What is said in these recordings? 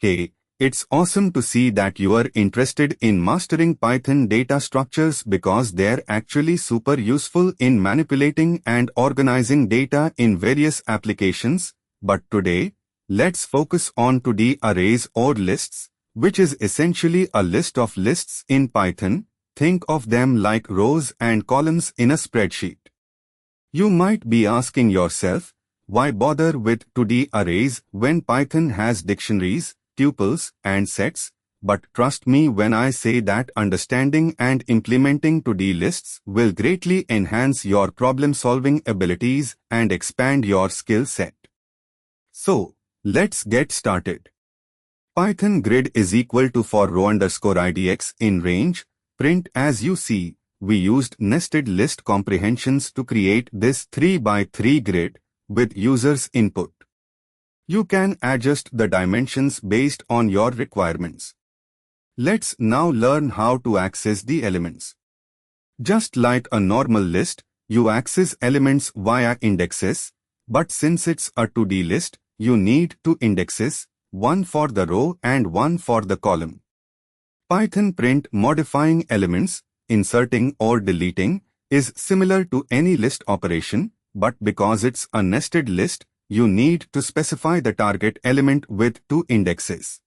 Hey, it's awesome to see that you are interested in mastering Python data structures because they're actually super useful in manipulating and organizing data in various applications. But today, let's focus on 2D arrays or lists, which is essentially a list of lists in Python. Think of them like rows and columns in a spreadsheet. You might be asking yourself, why bother with 2D arrays when Python has dictionaries, tuples, and sets? But trust me when I say that understanding and implementing 2D lists will greatly enhance your problem-solving abilities and expand your skill set. So, let's get started. Python grid is equal to for row_idx in range, print. As you see, we used nested list comprehensions to create this 3x3 grid with users' input. You can adjust the dimensions based on your requirements. Let's now learn how to access the elements. Just like a normal list, you access elements via indexes, but since it's a 2D list, you need two indexes, one for the row and one for the column. Python print modifying elements, inserting or deleting, is similar to any list operation, but because it's a nested list, you need to specify the target element with two indexes.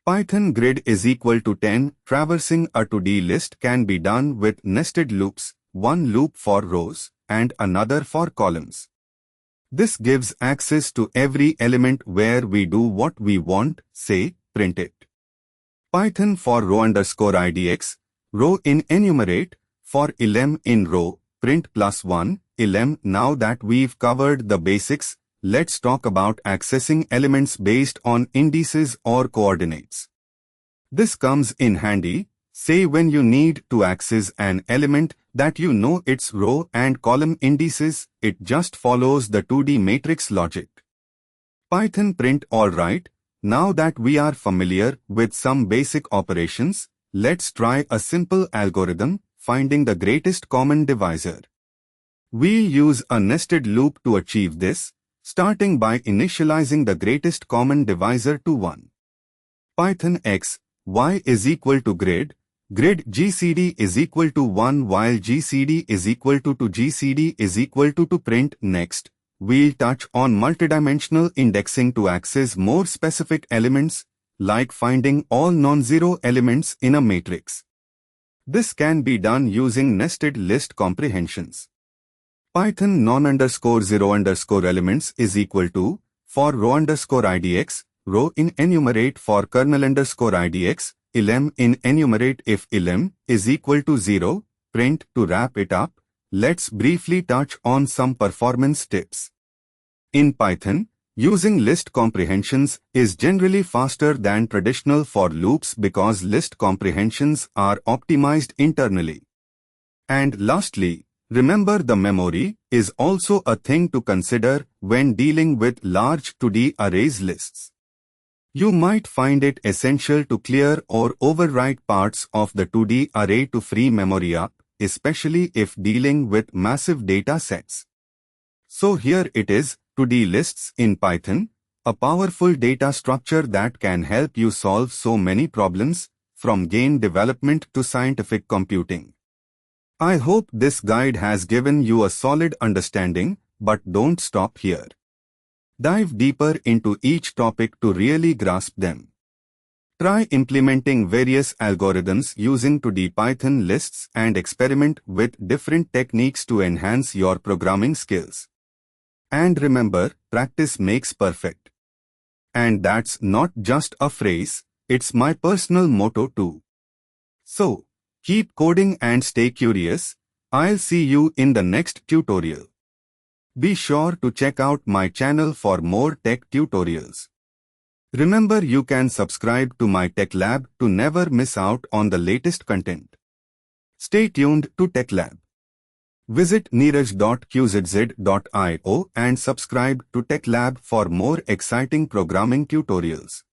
Python grid is equal to 10. Traversing a 2D list can be done with nested loops, one loop for rows and another for columns. This gives access to every element where we do what we want, say, print it. Python for row_idx, row in enumerate, for elem in row, print +1, elem. Now that we've covered the basics, let's talk about accessing elements based on indices or coordinates. This comes in handy, say when you need to access an element that you know its row and column indices. It just follows the 2D matrix logic. Python print. Alright, now that we are familiar with some basic operations, let's try a simple algorithm, finding the greatest common divisor. We'll use a nested loop to achieve this, starting by initializing the greatest common divisor to 1. Python x, y is equal to grid GCD is equal to 1 while GCD is equal to 2 GCD is equal to 2 print. Next, we'll touch on multidimensional indexing to access more specific elements, like finding all non-zero elements in a matrix. This can be done using nested list comprehensions. Python non_0_elements is equal to, for row_idx, row in enumerate for kernel_idx, elem in enumerate. If elem is equal to 0, print. To wrap it up, let's briefly touch on some performance tips. In Python, using list comprehensions is generally faster than traditional for loops because list comprehensions are optimized internally. And lastly, remember the memory is also a thing to consider when dealing with large 2D arrays lists. You might find it essential to clear or overwrite parts of the 2D array to free memory up, especially if dealing with massive data sets. So here it is, 2D lists in Python, a powerful data structure that can help you solve so many problems, from game development to scientific computing. I hope this guide has given you a solid understanding, but don't stop here. Dive deeper into each topic to really grasp them. Try implementing various algorithms using 2D Python lists and experiment with different techniques to enhance your programming skills. And remember, practice makes perfect. And that's not just a phrase, it's my personal motto too. So, keep coding and stay curious. I'll see you in the next tutorial. Be sure to check out my channel for more tech tutorials. Remember, you can subscribe to my TechLab to never miss out on the latest content. Stay tuned to TechLab. Visit neeraj.qzz.io and subscribe to TechLab for more exciting programming tutorials.